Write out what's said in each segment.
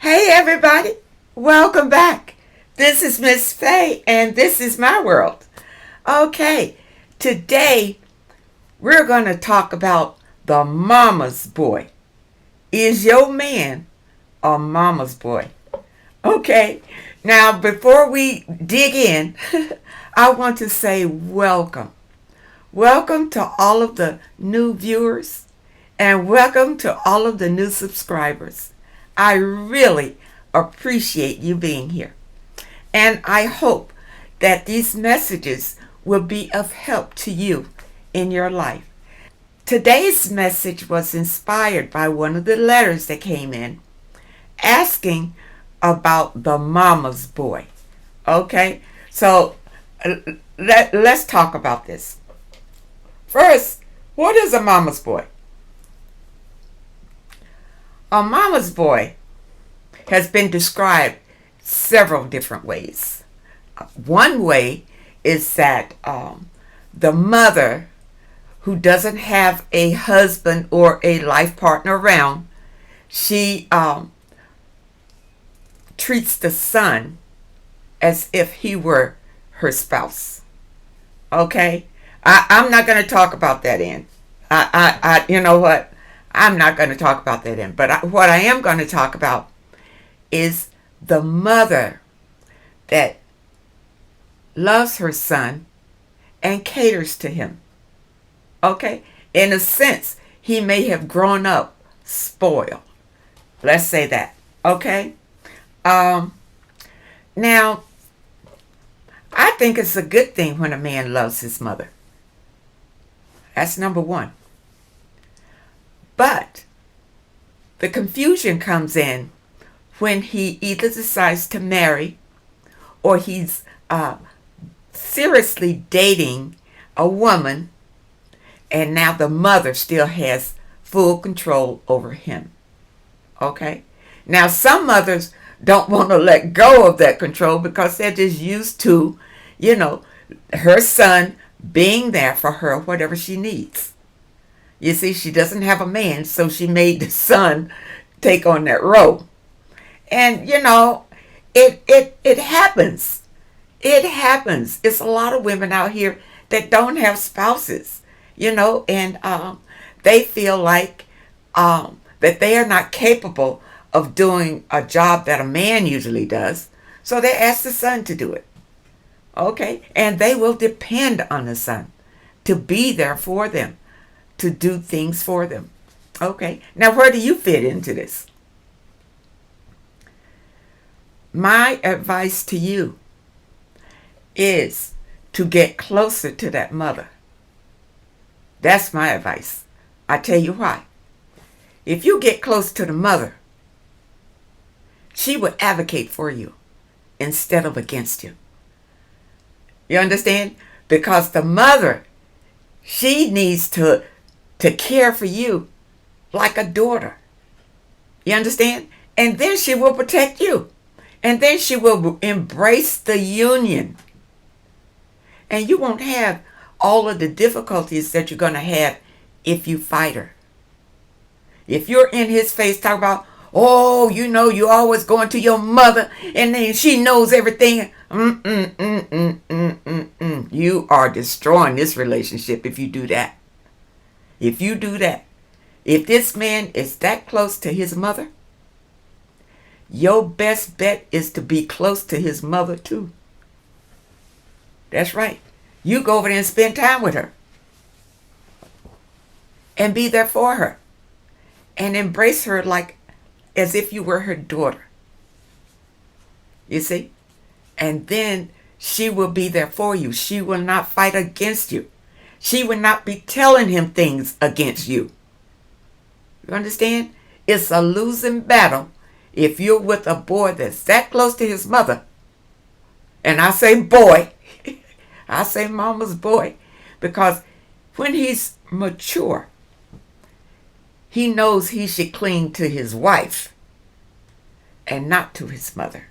Hey everybody, welcome back. This is Miss Faye and this is my world. Okay, today we're going to talk about the mama's boy. Is your man a mama's boy? Okay, now before we dig in, I want to say welcome. Welcome to all of the new viewers and welcome to all of the new subscribers. I really appreciate you being here. And I hope that these messages will be of help to you in your life. Today's message was inspired by one of the letters that came in asking about the mama's boy. Okay, so let's talk about this. First, what is a mama's boy? A mama's boy has been described several different ways. One way is that the mother who doesn't have a husband or a life partner around, she treats the son as if he were her spouse. Okay? I'm not going to talk about that end. You know what? I'm not going to talk about that end. But what I am going to talk about is the mother that loves her son and caters to him. Okay? In a sense, he may have grown up spoiled. Let's say that. Okay? Now, I think it's a good thing when a man loves his mother. That's number one. But the confusion comes in when he either decides to marry or he's seriously dating a woman and now the mother still has full control over him. Okay? Now some mothers don't want to let go of that control because they're just used to, her son being there for her whatever she needs. You see, she doesn't have a man, so she made the son take on that role. And, it happens. It happens. It's a lot of women out here that don't have spouses, and they feel like that they are not capable of doing a job that a man usually does, so they ask the son to do it. Okay? And they will depend on the son to be there for them, to do things for them. Okay? Now, where do you fit into this? My advice to you is to get closer to that mother. That's my advice. I tell you why. If you get close to the mother, she will advocate for you instead of against you. You understand? Because the mother, she needs to care for you like a daughter. You understand? And then she will protect you. And then she will embrace the union. And you won't have all of the difficulties that you're going to have if you fight her. If you're in his face talking about, you're always going to your mother and then she knows everything. You are destroying this relationship if you do that. If you do that. If this man is that close to his mother, your best bet is to be close to his mother too. That's right. You go over there and spend time with her. And be there for her. And embrace her like as if you were her daughter. You see? And then she will be there for you. She will not fight against you. She will not be telling him things against you. You understand? It's a losing battle if you're with a boy that's that close to his mother. And I say boy. I say mama's boy. Because when he's mature, he knows he should cling to his wife and not to his mother.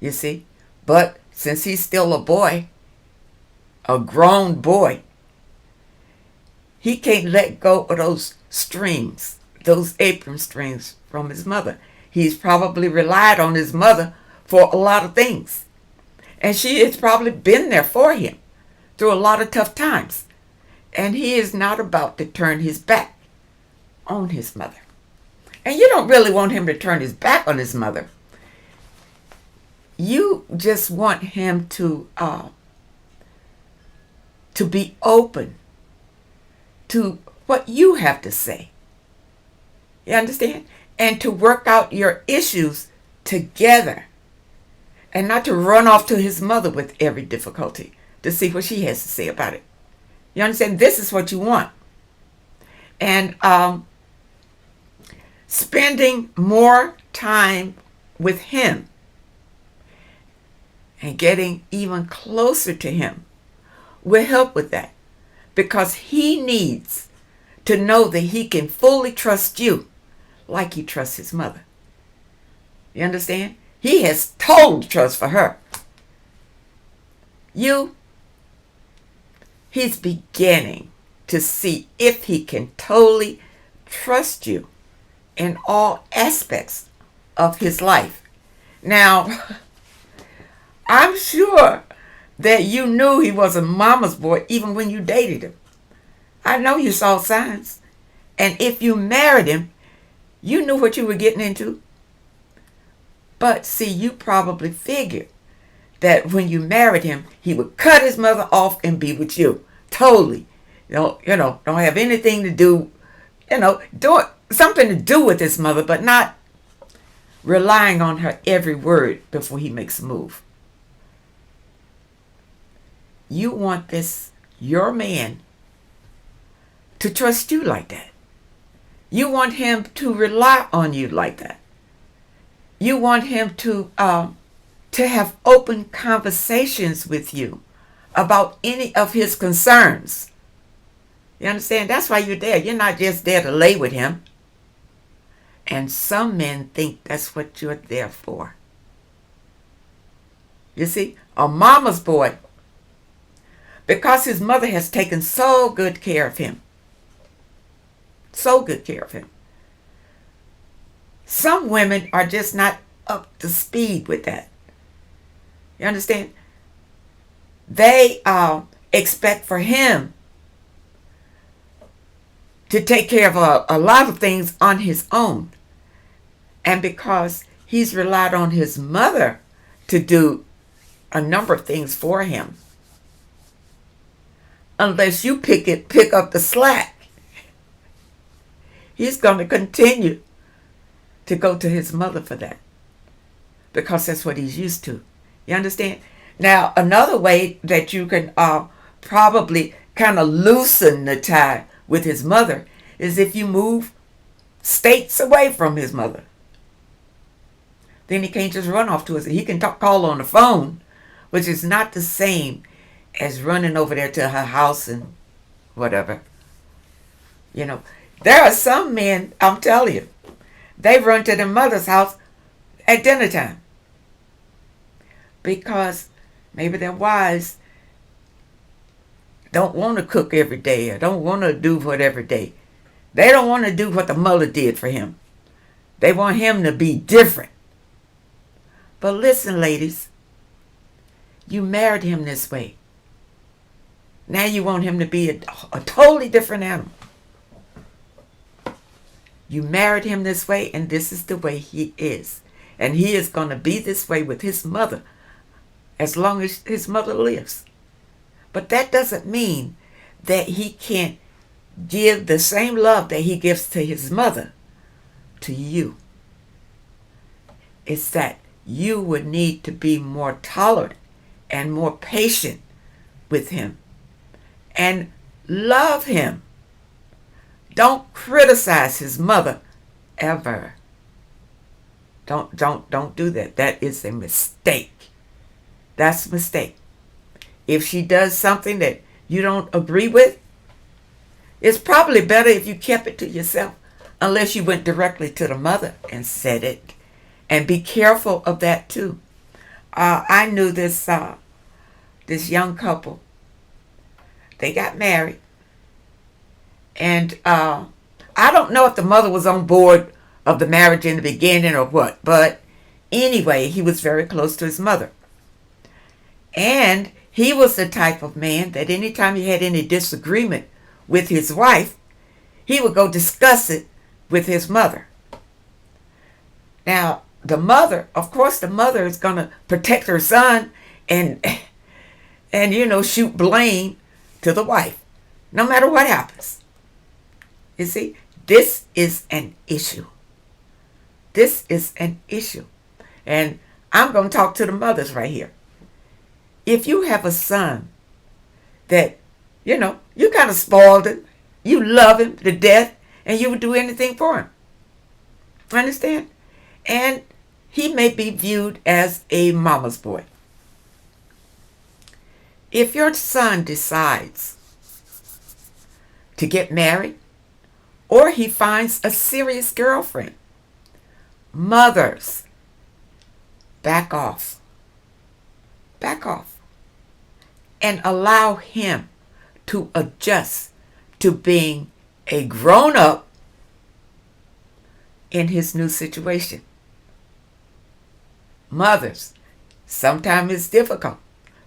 You see? But since he's still a boy, a grown boy, he can't let go of those strings, those apron strings from his mother. He's probably relied on his mother for a lot of things. And she has probably been there for him through a lot of tough times. And he is not about to turn his back on his mother. And you don't really want him to turn his back on his mother. You just want him to be open to what you have to say. You understand? And to work out your issues together. And not to run off to his mother with every difficulty to see what she has to say about it. You understand? This is what you want. And spending more time with him and getting even closer to him will help with that. Because he needs to know that he can fully trust you like he trusts his mother. You understand? He has total trust for her. He's beginning to see if he can totally trust you in all aspects of his life. Now, I'm sure that you knew he was a mama's boy even when you dated him. I know you saw signs. And if you married him, you knew what you were getting into. But see, you probably figured that when you married him, he would cut his mother off and be with you. Totally. Don't have anything to do, something to do with his mother, but not relying on her every word before he makes a move. You want your man, to trust you like that. You want him to rely on you like that. You want him to have open conversations with you about any of his concerns. You understand? That's why you're there. You're not just there to lay with him. And some men think that's what you're there for. You see, a mama's boy, because his mother has taken so good care of him. So good care of him. Some women are just not up to speed with that. You understand? They expect for him to take care of a lot of things on his own. And because he's relied on his mother to do a number of things for him, unless you pick up the slack, he's going to continue to go to his mother for that. Because that's what he's used to. You understand? Now, another way that you can probably kind of loosen the tie with his mother is if you move states away from his mother. Then he can't just run off to us. He can call on the phone, which is not the same as running over there to her house and whatever. There are some men, I'm telling you, they run to their mother's house at dinner time. Because maybe their wives don't want to cook every day or don't want to do what every day. They don't want to do what the mother did for him. They want him to be different. But listen, ladies, you married him this way. Now you want him to be a totally different animal. You married him this way, and this is the way he is. And he is going to be this way with his mother as long as his mother lives. But that doesn't mean that he can't give the same love that he gives to his mother to you. It's that you would need to be more tolerant and more patient with him and love him. Don't criticize his mother ever. Don't do that. That is a mistake. That's a mistake. If she does something that you don't agree with, it's probably better if you kept it to yourself, unless you went directly to the mother and said it. And be careful of that too. I knew this young couple. They got married. And I don't know if the mother was on board of the marriage in the beginning or what. But anyway, he was very close to his mother. And he was the type of man that anytime he had any disagreement with his wife, he would go discuss it with his mother. Now, the mother, of course, the mother is going to protect her son and shoot blame to the wife, no matter what happens. You see, this is an issue. This is an issue. And I'm going to talk to the mothers right here. If you have a son that, you kind of spoiled him, you love him to death, and you would do anything for him. Understand? And he may be viewed as a mama's boy. If your son decides to get married, or he finds a serious girlfriend, mothers, back off. Back off. And allow him to adjust to being a grown-up in his new situation. Mothers, sometimes it's difficult.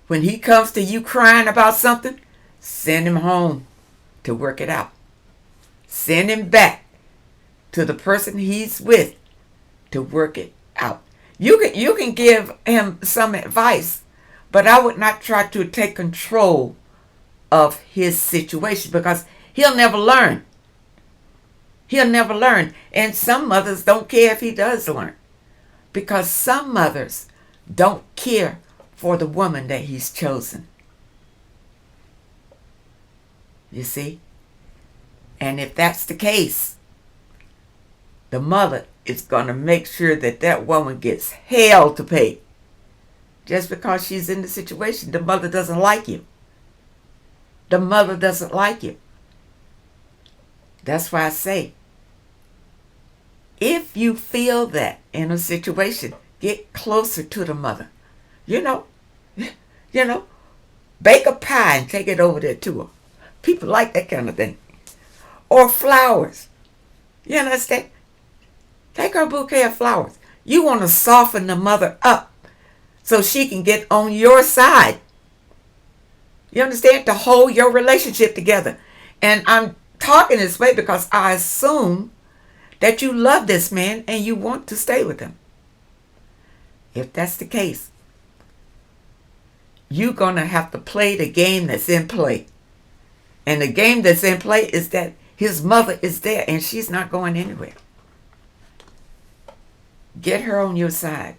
When he comes to you crying about something, send him home to work it out. Send him back to the person he's with to work it out. You can give him some advice, but I would not try to take control of his situation because he'll never learn. He'll never learn. And some mothers don't care if he does learn, because some mothers don't care for the woman that he's chosen. You see? And if that's the case, the mother is going to make sure that that woman gets hell to pay. Just because she's in the situation, the mother doesn't like you. The mother doesn't like you. That's why I say, if you feel that in a situation, get closer to the mother. Bake a pie and take it over there to her. People like that kind of thing. Or flowers. You understand? Take her a bouquet of flowers. You want to soften the mother up so she can get on your side. You understand? To hold your relationship together. And I'm talking this way because I assume that you love this man and you want to stay with him. If that's the case, you're going to have to play the game that's in play. And the game that's in play is that his mother is there and she's not going anywhere. Get her on your side.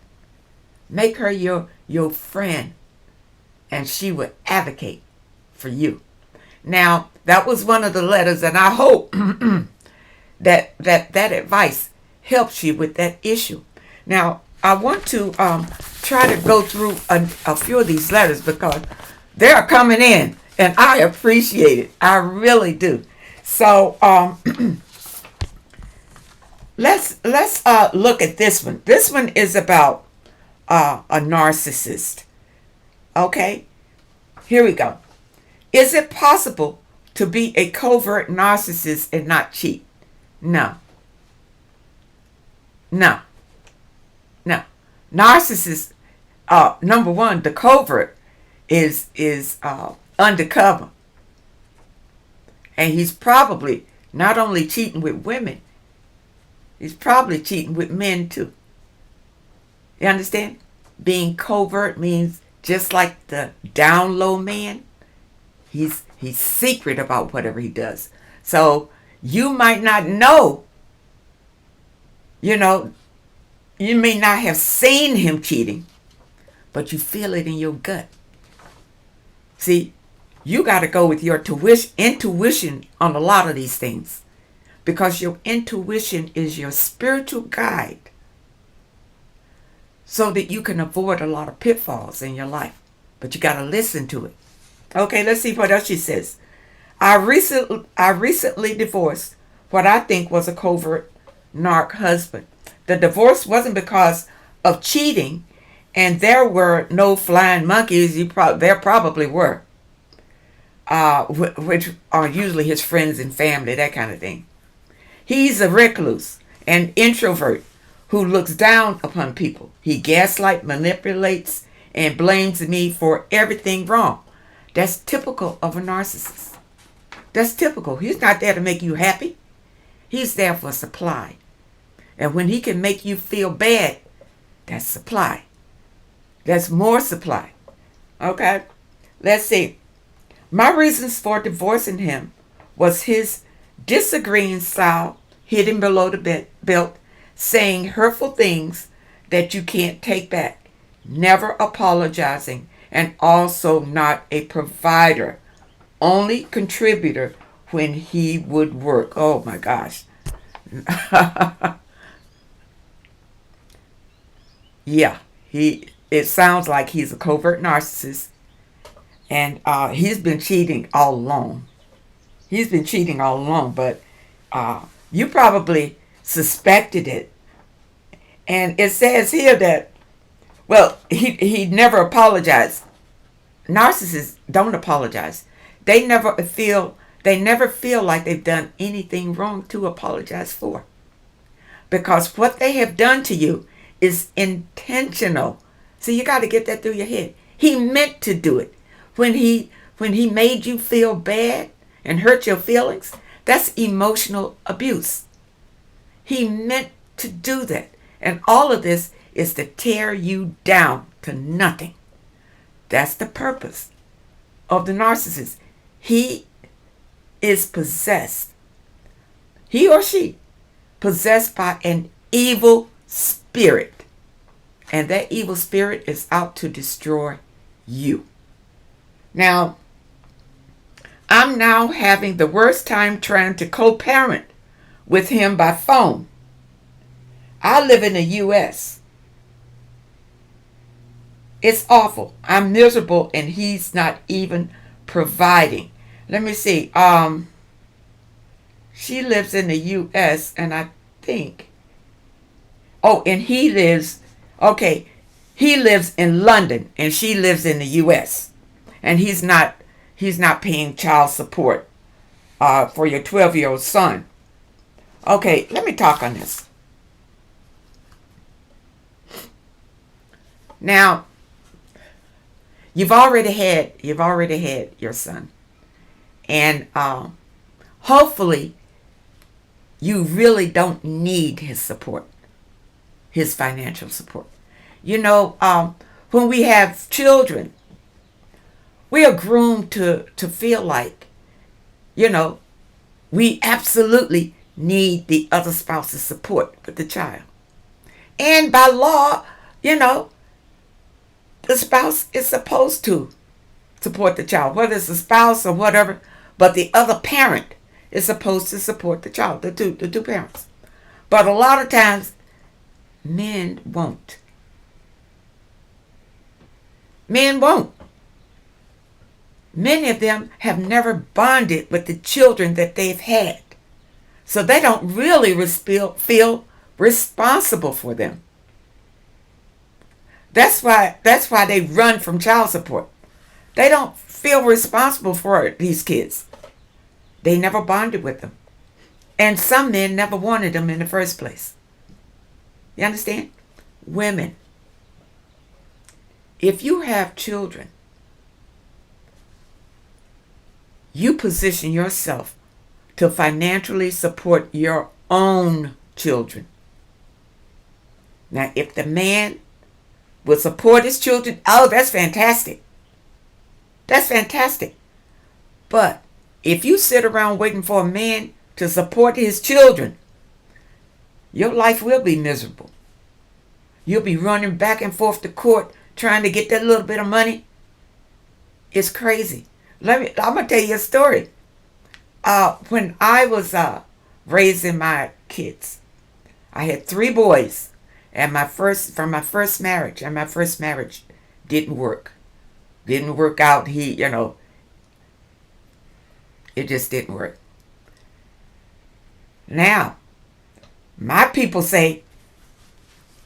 Make her your friend, and she will advocate for you. Now, that was one of the letters, and I hope that advice helps you with that issue. Now, I want to try to go through a few of these letters because they're coming in, and I appreciate it. I really do. So, let's look at this one. This one is about a narcissist. Okay, here we go. Is it possible to be a covert narcissist and not cheat? No. Narcissist, number one, the covert is undercover. And he's probably not only cheating with women, he's probably cheating with men too. You understand? Being covert means just like the down low man, he's secret about whatever he does. So you might not know, you may not have seen him cheating, but you feel it in your gut. See, you got to go with your intuition on a lot of these things, because your intuition is your spiritual guide, so that you can avoid a lot of pitfalls in your life. But you got to listen to it. Okay, let's see what else she says. I recently divorced what I think was a covert narc husband. The divorce wasn't because of cheating, and there were no flying monkeys. There probably were, which are usually his friends and family, that kind of thing. He's a recluse. An introvert who looks down upon people. He gaslights, manipulates, and blames me for everything wrong. That's typical of a narcissist. That's typical. He's not there to make you happy. He's there for supply. And when he can make you feel bad, that's supply. That's more supply. Okay? Let's see. My reasons for divorcing him was his disagreeing style, hidden below the belt, saying hurtful things that you can't take back, never apologizing, and also not a provider, only contributor when he would work. Oh my gosh. Yeah, it sounds like he's a covert narcissist, and he's been cheating all along. But you probably suspected it. And it says here that, well, he never apologized. Narcissists don't apologize. They never feel like they've done anything wrong to apologize for. Because what they have done to you is intentional. So you got to get that through your head. He meant to do it. When he made you feel bad and hurt your feelings, that's emotional abuse. He meant to do that. And all of this is to tear you down to nothing. That's the purpose of the narcissist. He is possessed. He or she possessed by an evil spirit. And that evil spirit is out to destroy you. Now, I'm now having the worst time trying to co-parent with him by phone. I live in the U.S. It's awful. I'm miserable and he's not even providing. Let me see. She lives in the U.S. and I think, and he lives in London and she lives in the U.S. And he's not paying child support for your 12-year-old son. Okay, let me talk on this. Now, you've already had your son, and hopefully, you really don't need his support, his financial support. You know, when we have children, we are groomed to feel like, we absolutely need the other spouse's support with the child. And by law, the spouse is supposed to support the child, whether it's a spouse or whatever, but the other parent is supposed to support the child, the two parents. But a lot of times, men won't. Men won't. Many of them have never bonded with the children that they've had. So they don't really feel responsible for them. That's why they run from child support. They don't feel responsible for these kids. They never bonded with them. And some men never wanted them in the first place. You understand? Women, if you have children, you position yourself to financially support your own children. Now, if the man will support his children, that's fantastic. That's fantastic. But if you sit around waiting for a man to support his children, your life will be miserable. You'll be running back and forth to court trying to get that little bit of money. It's crazy. I'm going to tell you a story. When I was raising my kids, I had 3 boys, and from my first marriage, and my first marriage didn't work. Didn't work out. It just didn't work. Now, my people say,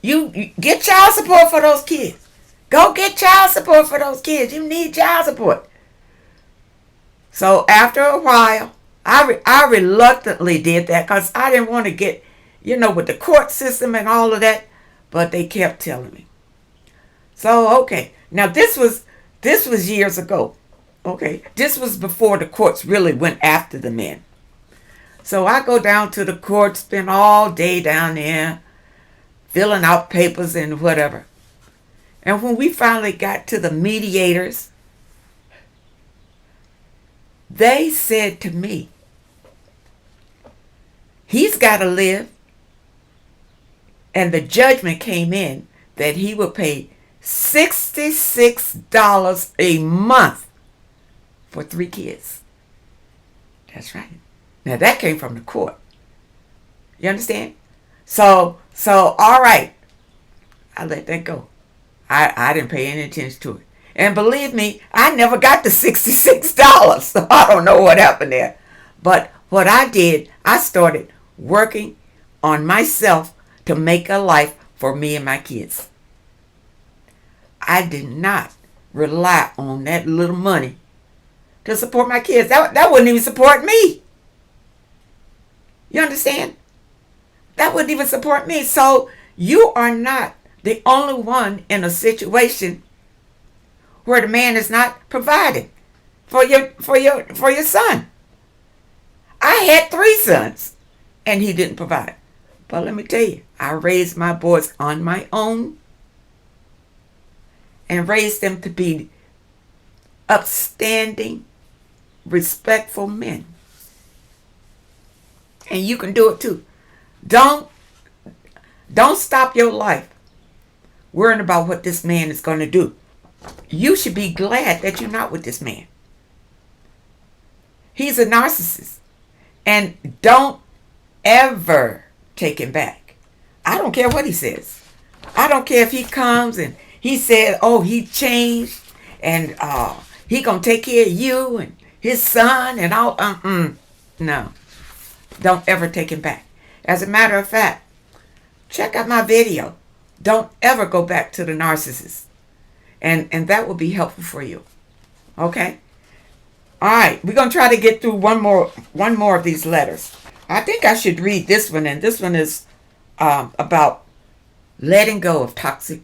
you get child support for those kids. Go get child support for those kids. You need child support. So after a while, I reluctantly did that because I didn't want to get with the court system and all of that. But they kept telling me. So, okay. Now, this was years ago. Okay. This was before the courts really went after the men. So I go down to the court, spend all day down there, filling out papers and whatever. And when we finally got to the mediators, they said to me, he's got to live. And the judgment came in that he would pay $66 a month for 3 kids. That's right. Now that came from the court. You understand? So all right. I let that go. I didn't pay any attention to it. And believe me, I never got the $66. So I don't know what happened there. But what I did, I started working on myself to make a life for me and my kids. I did not rely on that little money to support my kids. That wouldn't even support me. You understand? That wouldn't even support me. So you are not the only one in a situation where the man is not providing for your son. I had 3 sons and he didn't provide. But let me tell you, I raised my boys on my own and raised them to be upstanding, respectful men. And you can do it too. Don't stop your life worrying about what this man is going to do. You should be glad that you're not with this man. He's a narcissist. And don't ever take him back. I don't care what he says. I don't care if he comes and he says, oh, he changed and he gonna take care of you and his son and all. No. Don't ever take him back. As a matter of fact, check out my video. Don't ever go back to the narcissist. And that will be helpful for you. Okay? All right. We're going to try to get through one more of these letters. I think I should read this one. And this one is about letting go of toxic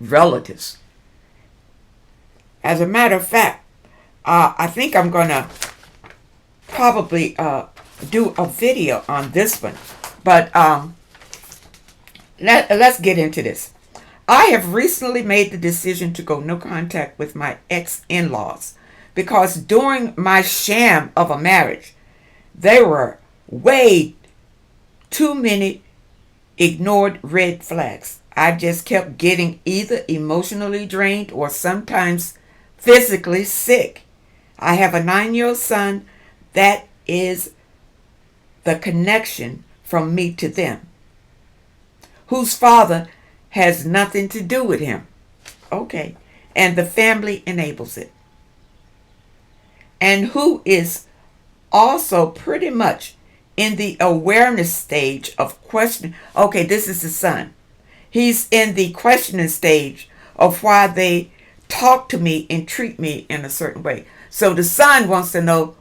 relatives. As a matter of fact, I think I'm going to probably do a video on this one. But let's get into this. I have recently made the decision to go no contact with my ex-in-laws because during my sham of a marriage, there were way too many ignored red flags. I just kept getting either emotionally drained or sometimes physically sick. I have a 9-year-old son. That is the connection from me to them, whose father has nothing to do with him. Okay. And the family enables it. And who is also pretty much in the awareness stage of questioning. Okay, this is the son. He's in the questioning stage of why they talk to me and treat me in a certain way. So the son wants to know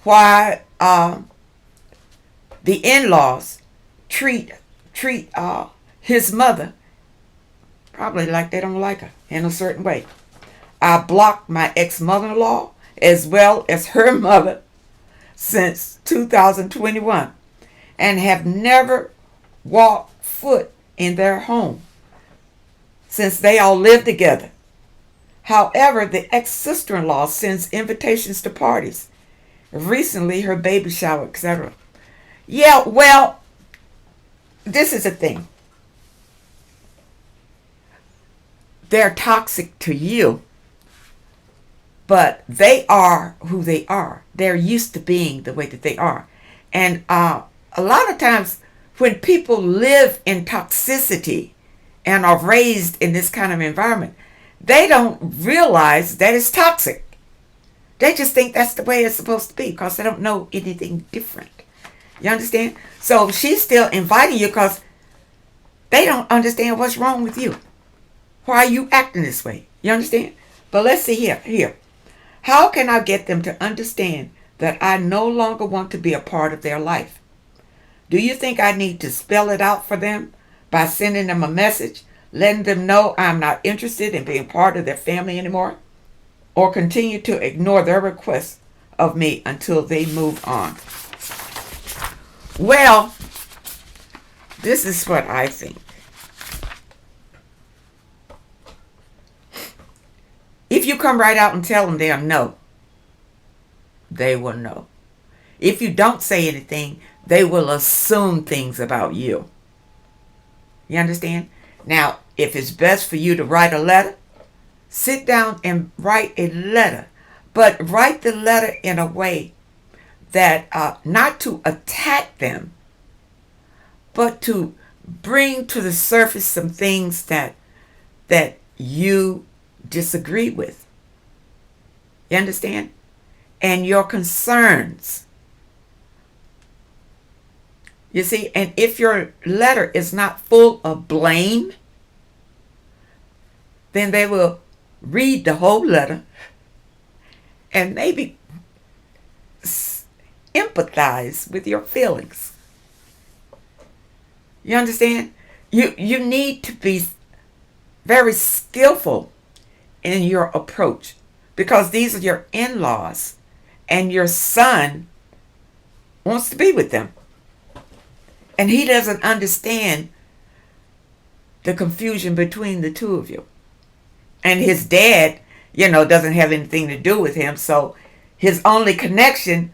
why the in-laws treat his mother probably like they don't like her in a certain way. I blocked my ex-mother-in-law as well as her mother since 2021 and have never walked foot in their home since they all live together. However, the ex-sister-in-law sends invitations to parties, recently her baby shower, etc. Yeah, well, this is the thing. They're toxic to you, but they are who they are. They're used to being the way that they are. And a lot of times when people live in toxicity and are raised in this kind of environment, they don't realize that it's toxic. They just think that's the way it's supposed to be because they don't know anything different. You understand? So she's still inviting you because they don't understand what's wrong with you. Why are you acting this way? You understand? But let's see here. How can I get them to understand that I no longer want to be a part of their life? Do you think I need to spell it out for them by sending them a message, letting them know I'm not interested in being part of their family anymore? Or continue to ignore their requests of me until they move on? Well, this is what I think. If you come right out and tell them they'll know, they will know. If you don't say anything, they will assume things about you. You understand? Now, if it's best for you to write a letter, sit down and write a letter. But write the letter in a way that not to attack them, but to bring to the surface some things that you disagree with. You understand? And your concerns. You see, and if your letter is not full of blame, then they will read the whole letter and maybe empathize with your feelings. You understand? You need to be very skillful in your approach, because these are your in-laws and your son wants to be with them. And he doesn't understand the confusion between the two of you. And his dad, doesn't have anything to do with him. So his only connection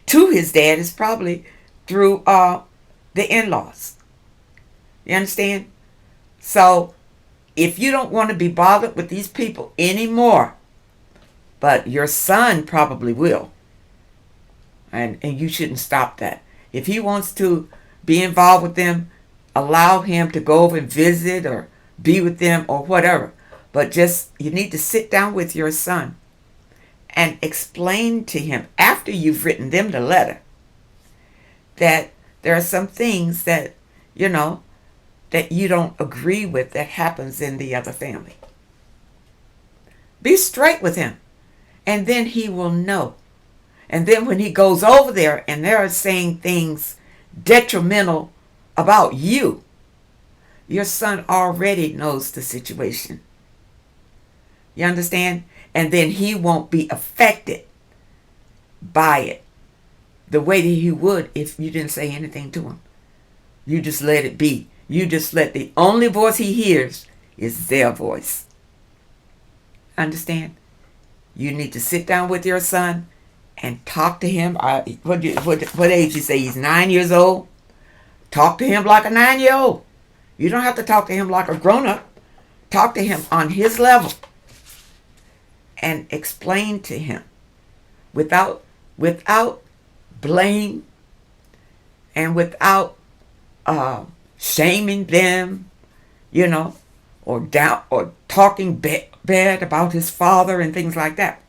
to his dad is probably through the in-laws. You understand? So if you don't want to be bothered with these people anymore, but your son probably will, and you shouldn't stop that. If he wants to be involved with them, allow him to go over and visit or be with them or whatever. But you need to sit down with your son and explain to him, after you've written them the letter, that there are some things that that you don't agree with that happens in the other family. Be straight with him, and then he will know. And then when he goes over there and they're saying things detrimental about you, your son already knows the situation. You understand? And then he won't be affected by it the way that he would if you didn't say anything to him. You just let it be. You just let the only voice he hears is their voice. Understand? You need to sit down with your son and talk to him. What age you say? He's 9 years old? Talk to him like a 9-year-old. You don't have to talk to him like a grown-up. Talk to him on his level. And explain to him without blame and without shaming them, or talking bad about his father and things like that.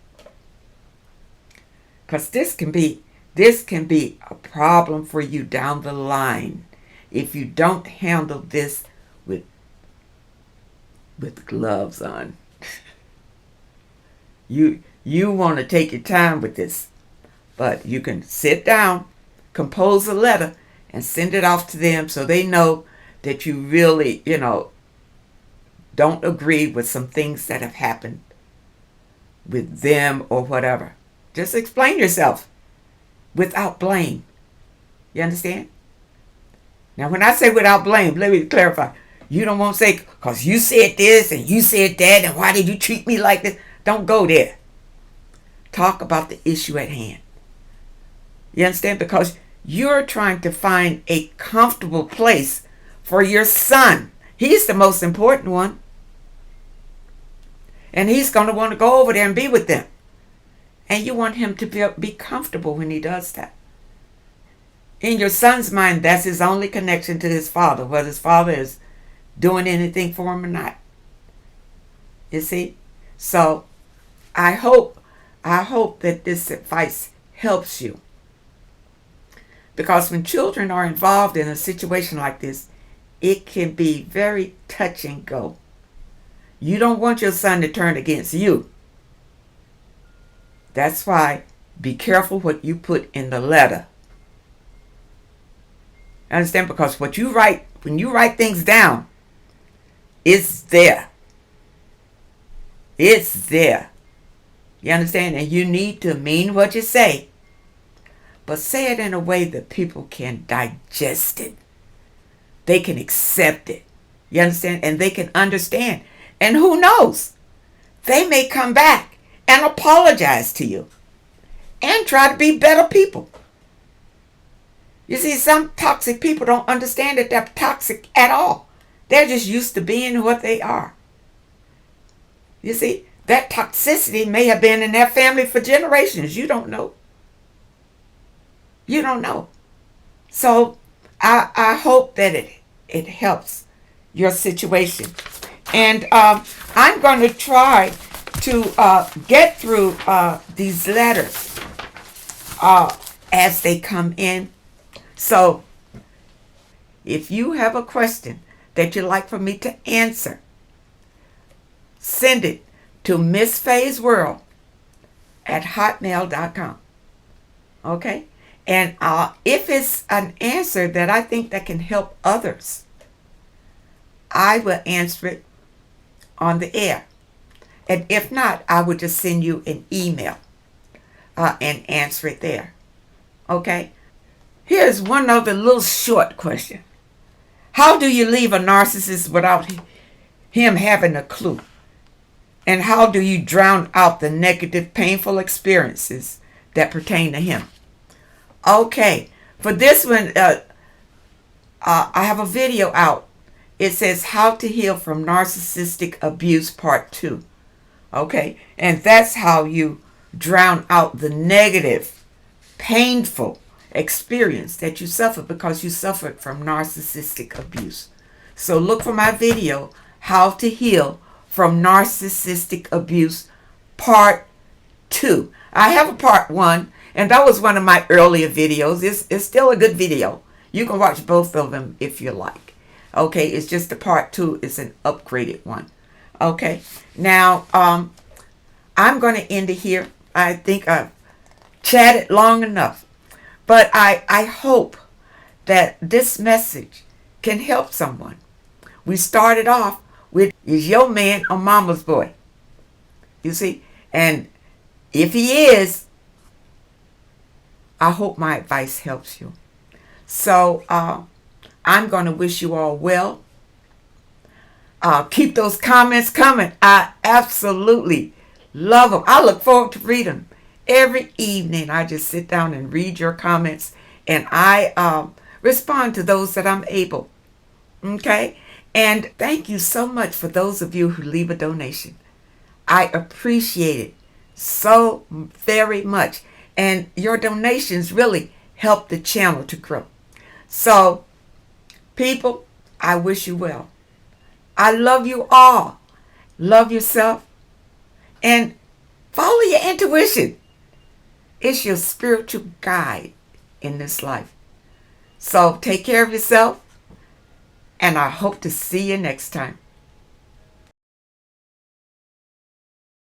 Because this can be a problem for you down the line if you don't handle this with gloves on. You want to take your time with this, but you can sit down, compose a letter, and send it off to them so they know that you really, don't agree with some things that have happened with them or whatever. Just explain yourself without blame. You understand? Now, when I say without blame, let me clarify. You don't want to say, because you said this and you said that, and why did you treat me like this? Don't go there. Talk about the issue at hand. You understand? Because you're trying to find a comfortable place for your son. He's the most important one. And he's going to want to go over there and be with them. And you want him to be comfortable when he does that. In your son's mind, that's his only connection to his father, whether his father is doing anything for him or not. You see? So I hope that this advice helps you. Because when children are involved in a situation like this, it can be very touch and go. You don't want your son to turn against you. That's why be careful what you put in the letter. Understand? Because what you write, when you write things down, it's there. It's there. You understand? And you need to mean what you say, but say it in a way that people can digest it. They can accept it. You understand? And they can understand. And who knows? They may come back and apologize to you and try to be better people. You see, some toxic people don't understand that they're toxic at all. They're just used to being what they are. You see, that toxicity may have been in their family for generations. You don't know. You don't know. So I hope that it helps your situation. And I'm going to try to get through these letters as they come in. So if you have a question that you'd like for me to answer, send it to MissFaye'sWorld@hotmail.com. Okay? And if it's an answer that I think that can help others, I will answer it on the air. And if not, I will just send you an email and answer it there. Okay? Here's one other little short question. How do you leave a narcissist without him having a clue? And how do you drown out the negative, painful experiences that pertain to him? Okay, for this one, I have a video out. It says How to Heal from Narcissistic Abuse Part 2. Okay, and that's how you drown out the negative, painful experience that you suffered because you suffered from narcissistic abuse. So look for my video, How to Heal from Narcissistic Abuse Part 2. I have a Part 1, and that was one of my earlier videos. It's still a good video. You can watch both of them if you like. Okay, it's just the Part 2 is an upgraded one. Okay, now I'm going to end it here. I think I've chatted long enough. But I hope that this message can help someone. We started off with, is your man a mama's boy? You see? And if he is, I hope my advice helps you. So I'm going to wish you all well. Keep those comments coming. I absolutely love them. I look forward to reading them. Every evening I just sit down and read your comments, and I respond to those that I'm able. Okay? And thank you so much for those of you who leave a donation. I appreciate it so very much. And your donations really help the channel to grow. So, people, I wish you well. I love you all. Love yourself. And follow your intuition. It's your spiritual guide in this life. So take care of yourself, and I hope to see you next time.